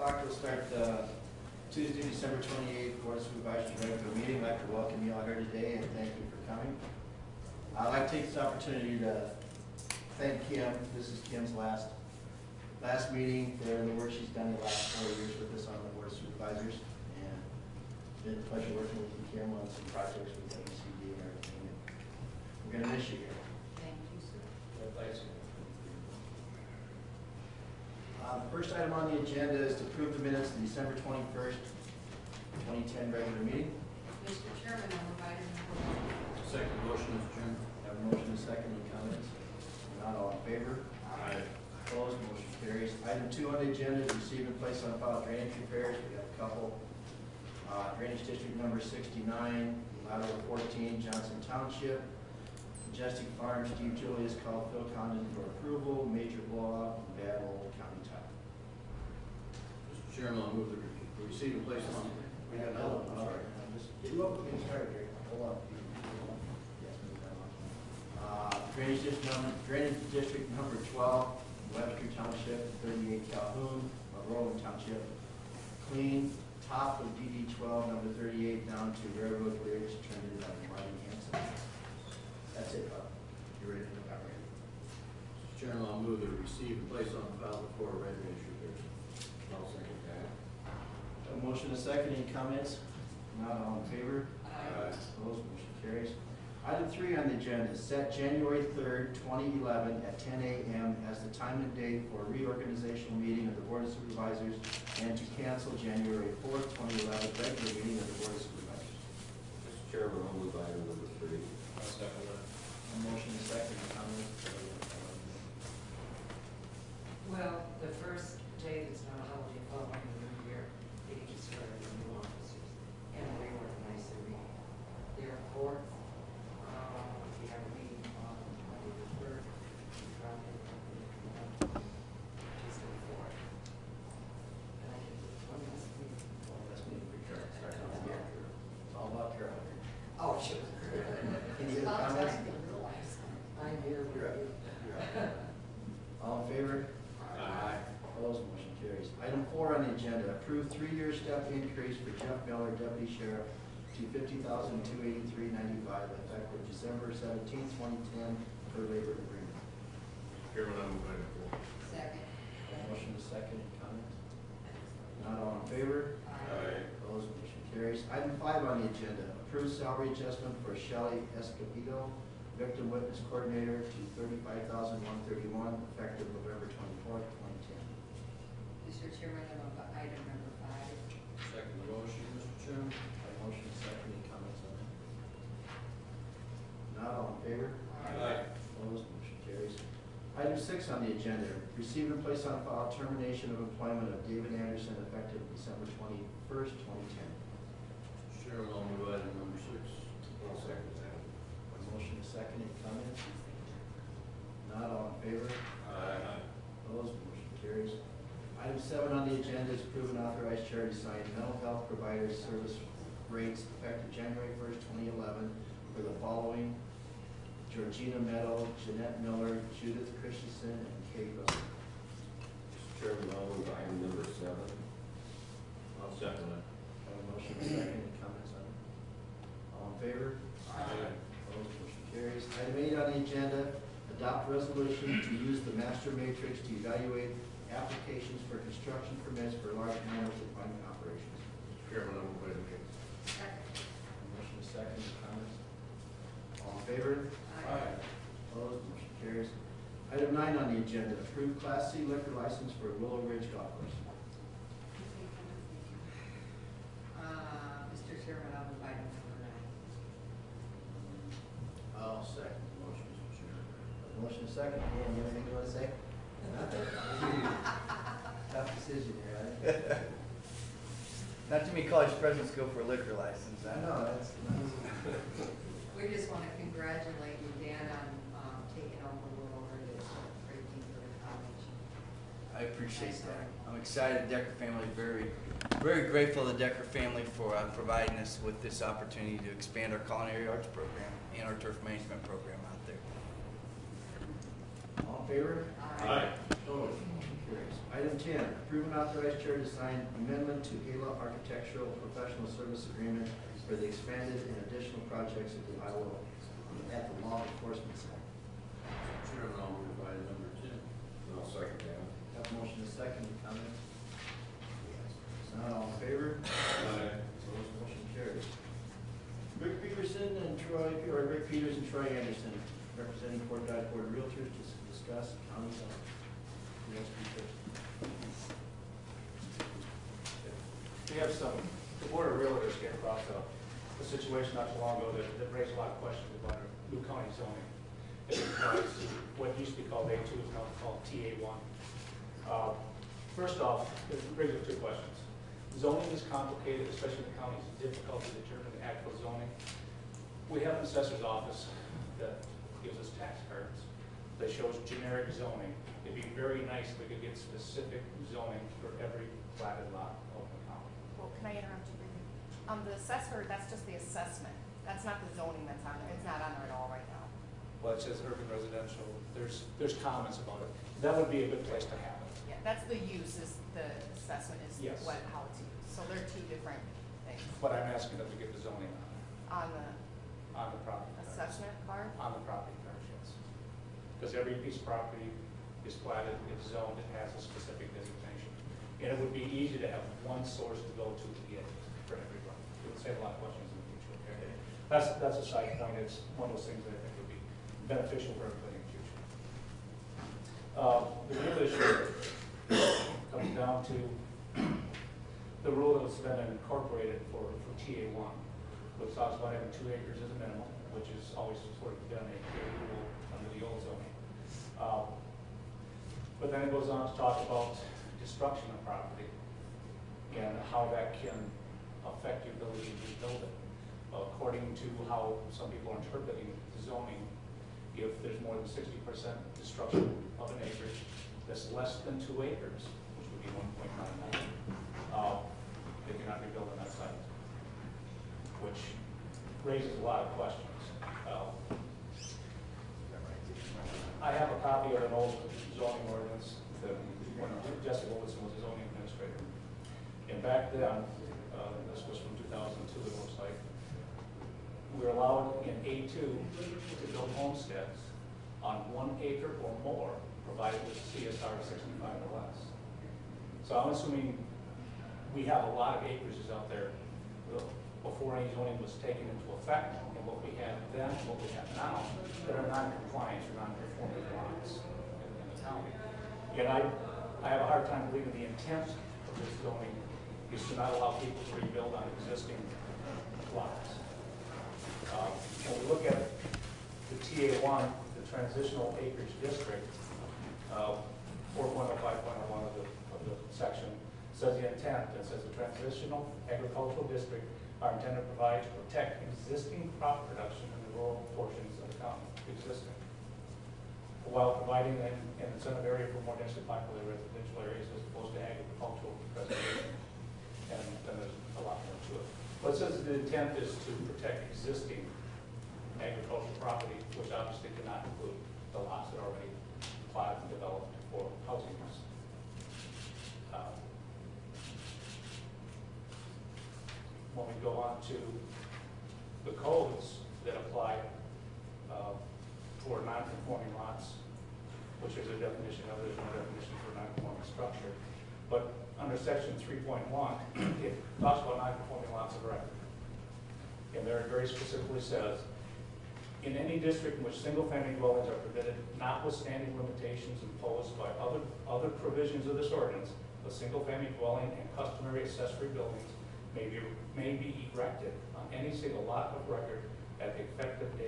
o'clock, we'll start Tuesday, December 28th, Board of Supervisors regular meeting. I'd like to welcome you all here today and thank you for coming. I'd like to take this opportunity to thank Kim. This is Kim's last meeting for the work she's done the last 4 years with us on the Board of Supervisors. And it's been a pleasure working with you, Kim, on some projects with WCD and everything. And we're going to miss you here. Thank you, sir. Thanks. The first item on the agenda is to approve the minutes of the December 21st, 2010 regular meeting. Mr. Chairman, I move item number 1. Second motion, Mr. Chairman. Have a motion and a second. Any comments? Not all in favor? Aye. Opposed? Motion carries. Item 2 on the agenda is receive and place on file drainage repairs. We have a couple. Drainage district number 69, lateral 14, Johnson Township. Majestic Farms, Steve Julius called Phil Condon for approval. Major blowout, bad old county tile. Mr. Chairman, I'll move the receive and place on. We got another one. All right. Just get started here. Hold on. Yes, move that on. Drainage district number 12, Webster Township, 38 Calhoun, Rowan Township. Clean top of DD 12, number 38, down to Railroad Bridge, turned into Martin Hanson. That's it, Bob. You ready to go? Ready. Mr. Chairman, I'll move the receive and place on file the 4 red drainage repairs. I'll second that. A motion and a second. Any comments? Not all in favor? Aye. Opposed? Motion carries. Item 3 on the agenda is set January 3rd, 2011 at 10 a.m. as the time and date for a reorganizational meeting of the Board of Supervisors and to cancel January 4th, 2011 regular meeting of the Board of Supervisors. Mr. Chairman, I'll move item number 3. I'll second that. A motion and a second. Any comments? Well, the first day that's not a holiday following the new year, they just started the new officers. And we reorganized the meeting. Therefore, we have a meeting on Monday the 3rd, Friday the 4th. And I can, one last meeting. Well, that's me. It's all about Carol. Oh, sure. Any other comments? I'm here. All in favor? Aye. Opposed? Motion carries. Item 4 on the agenda, approve 3-year step increase for Jeff Miller, Deputy Sheriff, to $50,283.95 effective December 17, 2010 per labor agreement. Chairman, I'll move item 4. Second. Motion is second. Any comments? Not all in favor? Aye. Opposed? Motion carries. Item 5 on the agenda, approve salary adjustment for Shelley Escobedo, Victim Witness Coordinator, to $35,131 effective November 24th, 2010. Mr. Chairman, I move item number 5. Second motion, Mr. Chairman. Motion is second. Any comments on that? Not all in favor? Aye. Opposed? Motion carries. Item 6 on the agenda, receive and place on file termination of employment of David Anderson effective December 21st, 2010. Mr. Chairman, I'll move item number 6. I'll second that. Motion is second. Any comments? Not all in favor? Aye. Opposed? Motion carries. Item 7 on the agenda is approve and authorize chair to sign mental health providers service rates effective January 1st, 2011 for the following: Georgina Meadow, Jeanette Miller, Judith Christensen, and Kate Russell. Mr. Chairman, I'll move item number 7. I'll second that. Have a motion and a second. Any comments on it? All in favor? Aye. Opposed? Motion carries. Item 8 on the agenda, adopt resolution to use the master matrix to evaluate applications for construction permits for large animal confinement operations. Mr. Chairman, I'll move item 8. Second. Motion is second. Any comments? All in favor? Aye. Opposed? Motion carries. Item 9 on the agenda, approve Class C liquor license for Willow Ridge Golf Course. Mr. Chairman, I'll move item number 9. I'll second the motion, Mr. Chairman. Motion is second. Dan, you have anything you want to say? Nothing? Tough decision here, right? Not too many college presidents go for a liquor license. I know, that's nice. We just want to congratulate you, Dan, on taking over Willow Ridge. It's a great thing for the college. I appreciate that. I'm excited. Decker family, very grateful to the Decker family for providing us with this opportunity to expand our culinary arts program and our turf management program out there. All in favor? Aye. Opposed? Motion carries. Item 10, approve and authorize chair to sign amendment to Gala Architectural Professional Service Agreement for the expanded and additional projects at the Iowa, at the Law Enforcement Center. Chairman, I'll move item number 10. I'll second that. Have a motion and second, comments? None, all in favor? Aye. Opposed, motion carries. Rick Peterson and Troy, or Rick Peters and Troy Anderson, representing Fort Dodge Board of Realtors to discuss county zoning. Who wants to be first? We have the Board of Realtors came across a situation not too long ago that raised a lot of questions about our new county zoning. It was what used to be called A2 is now called TA1. First off, it brings up two questions. Zoning is complicated, especially in the counties. It's difficult to determine the actual zoning. We have an assessor's office that gives us tax cards that shows generic zoning. It'd be very nice if we could get specific zoning for every platted lot of the county. Well, can I interrupt you briefly? The assessor, that's just the assessment. That's not the zoning that's on there. It's not on there at all right now. Well, it says urban residential. There's comments about it. That would be a good place to have it. Yeah, that's the use, is the assessment is Yes. how it's used. So they're two different things. But I'm asking that we get the zoning On the on the property cards. assessment part, On the property cards, yes. Because every piece of property is platted, it's zoned, it has a specific designation. And it would be easy to have one source to go to get it for everyone. It would save a lot of questions in the future, okay? That's a side point. It's one of those things that I think would be beneficial for everybody in the future. The real issue comes down to the rule that's been incorporated for TA1, which talks about having 2 acres as a minimum, which is always sort of been a rule under the old zoning. But then it goes on to talk about destruction of property and how that can affect your ability to rebuild it. According to how some people are interpreting zoning, if there's more than 60% destruction of an acreage that's less than 2 acres, which would be 1.99, they cannot rebuild on that site, which raises a lot of questions. I have a copy of an old zoning ordinance that when Jesse Wilson was a zoning administrator. And back then, this was from 2002, it looks like, we were allowed in A2 to build homesteads on 1 acre or more, provided with CSR 65 or less. So I'm assuming we have a lot of acreages out there before any zoning was taken into effect, and what we have then, and what we have now, that are non-compliant or non-conforming lots in the county. And I have a hard time believing the intent of this zoning is to not allow people to rebuild on existing lots. When we look at the TA1, the transitional acreage district, 4.05.01 of the section says the intent, it says the transitional agricultural district are intended to provide to protect existing crop production in the rural portions of the county, existing, while providing an incentive area for more densely populated residential areas as opposed to agricultural preservation. And then there's a lot more to it. But it says the intent is to protect existing agricultural property, which obviously cannot include the lots that are already plotted and developed for housing use. When we go on to the codes that apply for non-conforming lots, which is a definition of, there's no definition for non-conforming structure. But under section 3.1, it talks about non-conforming lots of record. And there it very specifically says, in any district in which single-family dwellings are permitted, notwithstanding limitations imposed by other provisions of this ordinance, a single-family dwelling and customary accessory buildings may be erected on any single lot of record at the effective date